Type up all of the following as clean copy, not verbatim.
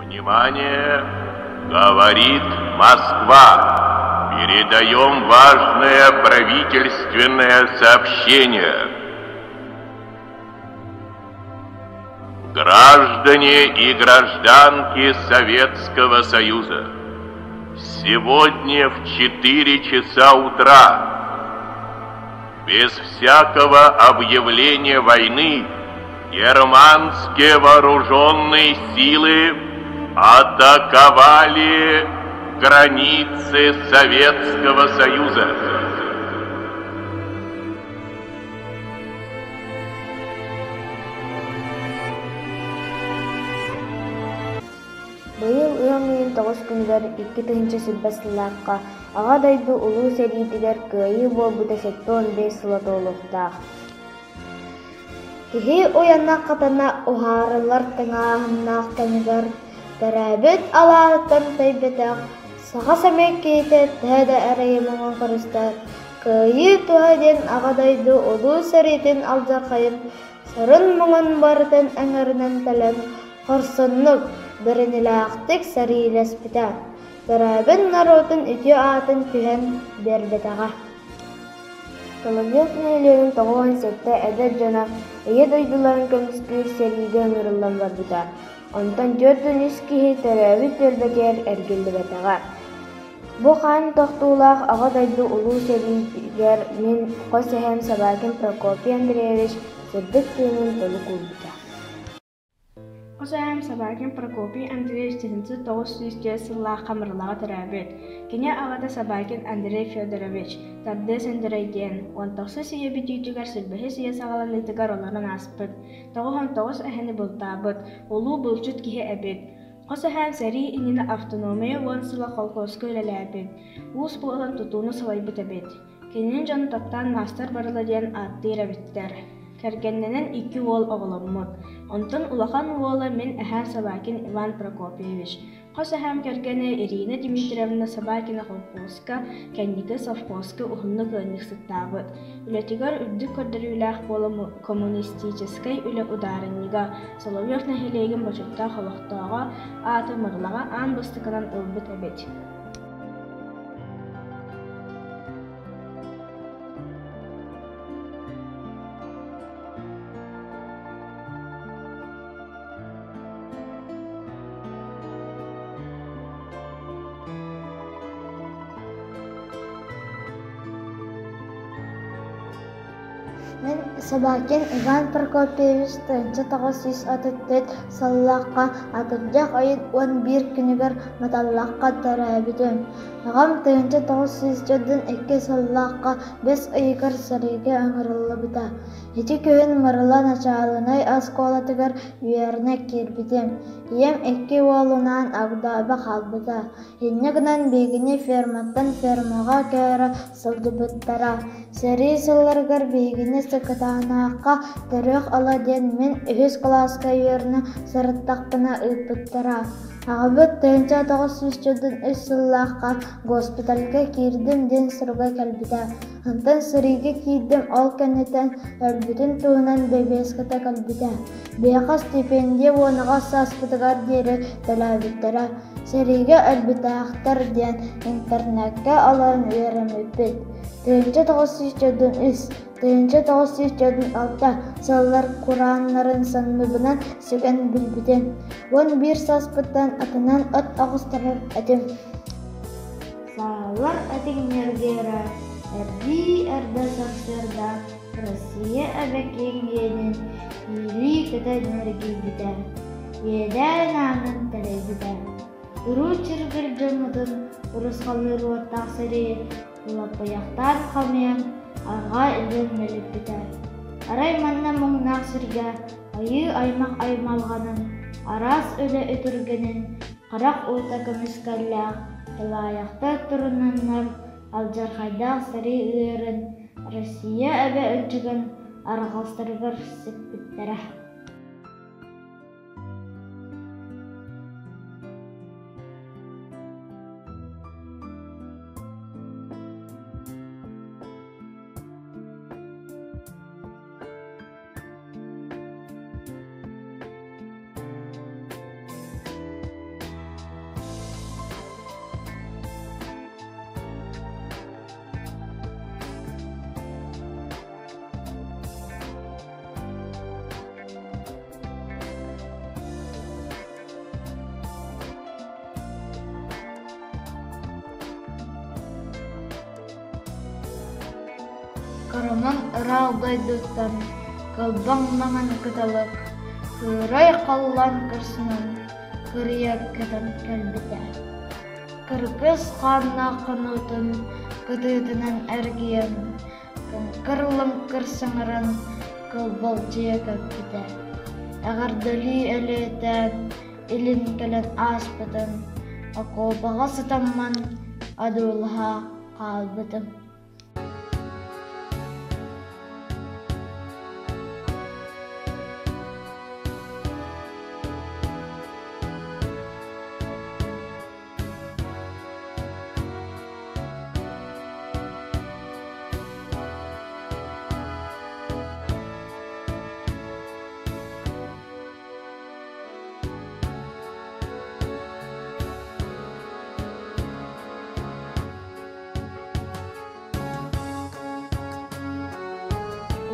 Внимание! Говорит Москва. Передаем важное правительственное сообщение. Граждане и гражданки Советского Союза, сегодня в 4 часа утра, без всякого объявления войны, германские вооруженные силы атаковали границы Советского Союза. Быйыл 19 күнгөр 2 сылбасылааққа аға дайды улуу сериитигер кыайы болбута 15 сылатолуқтақ. Кихи уянна қатана ухарылар тыңағыннақ тәнігер тәрәбіт алааттан тайбетақ саға сәмек кейті тәді әрейіміңін қырыстар кыайы туаден аға дайды улуу сериитин алжақайын сарын мұңын бартын әңірінен тәлін хорсыннық бірініләқтік сәрилес біта. Тәрәбін народын үті атын күхен бербетаға. Соловьев нәйлерін тоғуан сәтті әдәр жана әйет ойдыларын көміскүр сәрігі ұмырылан бар біта. Онтан жөрдің үскіхі тәрәбіт бербетер әргелді бетаға. Бұ қан тоқтуулақ аға дайды ұлу сәрігер мен қосыхем Сабакин Прокопий Андреевич сәрдік түйінің толы көбіта. Қосыхем Сабакин Прокопий Андреевич тесінсі 900 сыллақ қамырлаға тәрәбет. Кене ағада Сабакин Андрей Федорович тарды сендірейген. 19 сие бітүйтігер сүрбәхі сие сағаланытығар оларын аспыт. 99 әхіні бұлтабыт, олу бұлчыт кихе әбет. Қосыхем сәрі инені автономия уансыла қолқосқы өлеләбет. Уыз болын тұтуыны салайбыт әбет. Кенен жаны топтан мастер барыладен аттыр әбеттер. Кәргенненен 2 ол оғылыммыт. Онтын улахан уолы мен әхән Сабакин Иван Прокопьевич. Қосыхем кәргені Ирина Дмитриевна Сабакина Холпоска, кәннігі Совпоска ұхынны көлінік сыттабыт. Үлетігер үрдік көрдіріләқ болы коммунистическай үлі ударынныға Соловьев нәхелеген бачытта қолықтауға аты мырлаға ан бұстықынан ылбыт әбет. Мен Сабакин Иван Прокопьевич 900 атыттет саллаққа атыржақ айын 11 күнігер маталлаққа тәрәбітім. Ағам 900 жодын 2 саллаққа 5 айығыр сәріге аңырылы біта. Еті күйін мұрылан ачалынай асколатығыр үйеріне кербітім. Ем 2 олынан ағдабы қалбыта. Еннігінен бейгіне ферматтан фермаға кәрі сылды бұттара. Сәрі сылларғыр бейгіне сықытанаққа түріқ аладен мен 3 класқа үйеріне сырыттақпына ұйпыттара. Ағыбыт 900 жодын 3 сыллаққа госпитальға кердім ден сұрға кәлбіта. Антан сырыға кейдім ол кәнетен өлбітін туынан бебескіті кәлбіта. Бейқа стипендия оныға саспытығар дері тәләбіттара. Сырыға өлбітақтар ден интернетке алан үйерім өппет. 900 жодын 3, 900 жодын 6 саллар Құранларын санныбынан сөген білбіден. 11 саспыттан атынан от ағыстырыр әдім. Саллар әтіңнергері әрді әрді сақсырда Россия әбәкенгенін елі күтәдінерге бітер. Едән аңын тәрі бітер. Ұру чырғыр жымыдың ұрысқалыр ортақ сәрі Лапаяқтар қамиян аға үлген мәліп бітер. Арай манна мұңнақ сүрге айы аймақ аймалғанын, арас өлі өтіргенін, қырақ ұлта көміскәлләқ, жылаяқта тұрынаннар, алжархайдақ сәрі үйерін, Россия әбі үлчігін арғалстырғыр сүп біттері. Karaman ırağdaydıktan, kalbanlaman kıtalık, kıray kallan kırsınan, kırıyak kıtan kalbite. Kırgız kanna kanutun, kıtıdınan ergiyen, kırılım kırsıngıran, kalbalcıya kalbite. Agar dali eleten, ilin kalen aspatan, ako baka setaman, adulha kalbitim.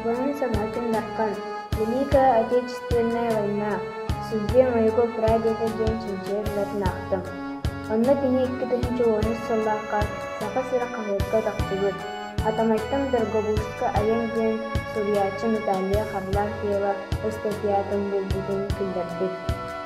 Иван Собакин Даркан. Великая Отечественная война. Судьбе моего прадеда ден чинчер латнақтым. Онна кини 2010 сыллаққа сақы сыра қағылыққа тақсыбыт. Атамайттым Дорогобужска аян ден Сурьячы Наталья Харлантьева статьятын болбудын күлдердік.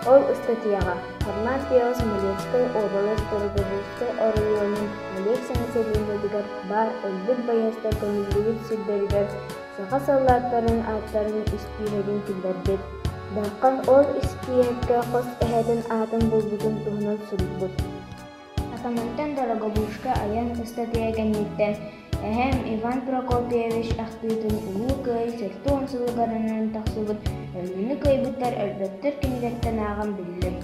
Ол статьяға Харлантьева Смоленской область Дорогобужской районын Алексей населениедігер бар өлбіт баястар көмілдігіт сүрдергер сақа саллаттарын аттарын испиерин күлдердік. Даққан ол испиерге қос әхетін атын болбудын туғынан сүрбіт. Атамайттан Дорогобужка аян статьяға ниттен Эһэм Иван Прокопьевич ахтыытын улуу кый сөртү онсулугарынан тахсыбыт өлүнү кыйбыттар өрбөттөр кинилеттен ааган биллим.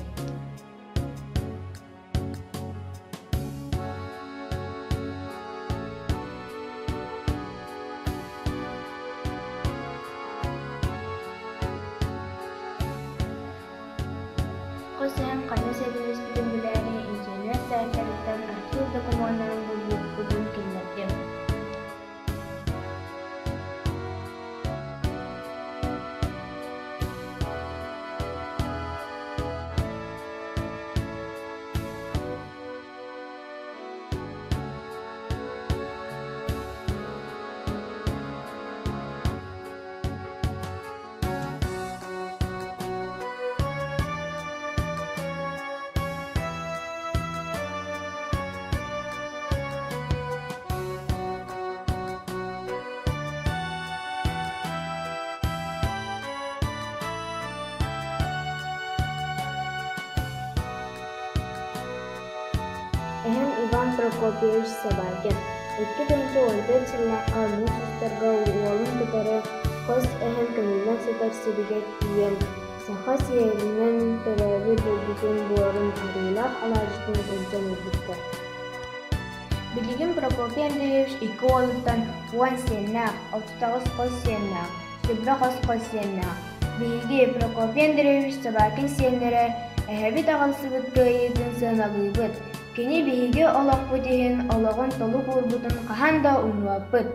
Косем кайна сервис билимлери инженер сайттарыттан архив документарын булбудун кинилеттим. Эһэм Иван Прокопьевич Собакин. 2014 сыллаққа мусустарға уолун бітері қос эһэм көмілден сытар сиригет киен. Саха сиерінен төрәбі болбутун буорун арыйлақ алажытын үлден үлбітті. Билигин Прокопий Андреевич 2 олуттан 10 сеннақ, 39 қос сеннақ, Сүбра қос сеннақ. Биги Прокопий Андреевич Собакин сеннері әһәбит ағалсыбыт кайыдын сыналыбыт. Кини биһиге олоқпу диһин олоғын толу курбутун қахан да унуаппыт.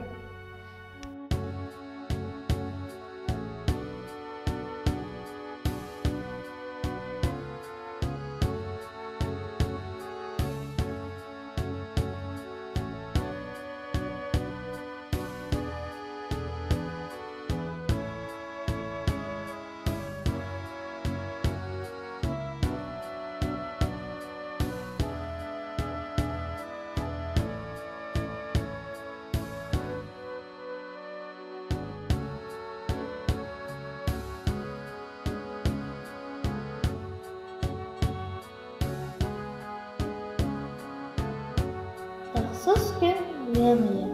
Тахсыз кем емия.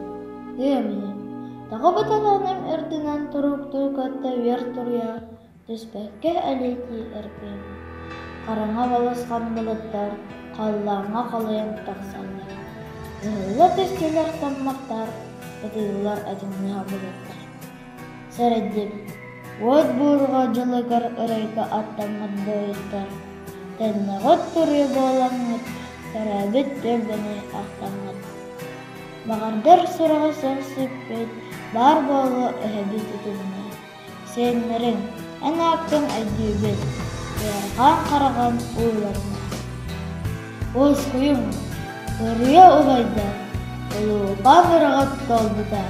Тағы баталаным эрдинан турукту катта вер туря, түспәкке әлети әркен. Қараңа баласқан бұлыттар, қаллаңа қалайын тақсандар. Зылла түскелер таммақтар, әтілілер әтіміне бұлыттар. Сәрәддім, от бұырға жылығар ұрайка аттамын дойыттар. Тәннағыт туры болаңыт, тәрәбіт өлбәне ақтаңыт. Бағардар сұраға сәлсіппет, бар болу әбет етіміне. Сенмерің, ән ақтың әдебет, ұярған қараған ұйларына. Оз құйым, ұрыя ұғайда, ұлуға бұрағат толбыда.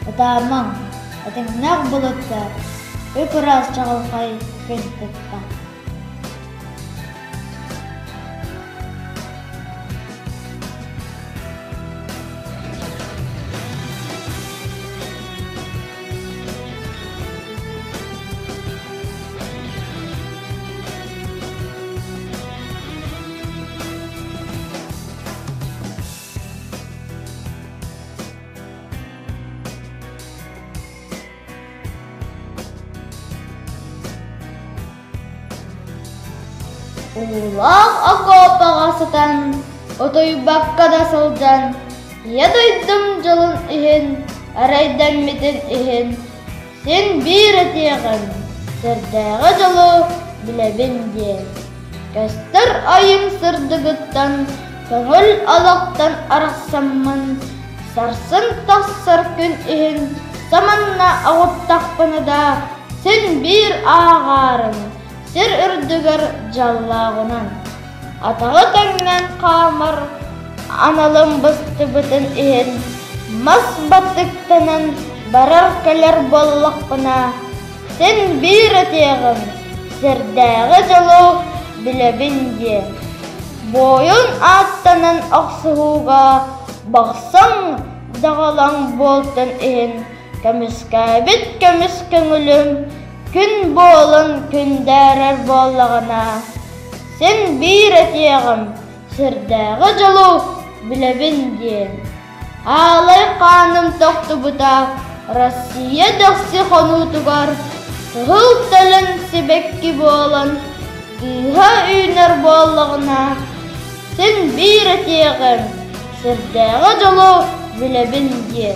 Отамаң, атыңнақ болыттар, өпіраз чағылқай көнтікті. Улақ окопаға сытан, отойбаққа да сылдан, едойдым жылын ихин, арайдан метен ихин, сен бір етеғін, сырдағы жылы білебін де. Көстір айым сырдығыттан, көңіл алақтан арақсаммын, сарсын тақсыр күн ихин, саманна ағыттақпыны да, сен бір ағарын, сер үрдігір жаллағынан. Атағы тәңнен қамыр, аналым бұсты бүтін ehen, мас баттықтанын барар кәлер боллақпына. Сен бір етеғін, сердәғы жылу білебін де. Бойын аттанын ақсығуға, бақсаң дағалаң болтын ehen, көміскәбет көміс көңілім, күн болын күндәрер боллағына. Сен бір етеғім, сырдағы жылу білебін де. Алай қаным тоқты бұта, Россия дақсы қонутығар, тұғыл тілін себекки болын, күйға үйнер боллағына. Сен бір етеғім, сырдағы жылу білебін де.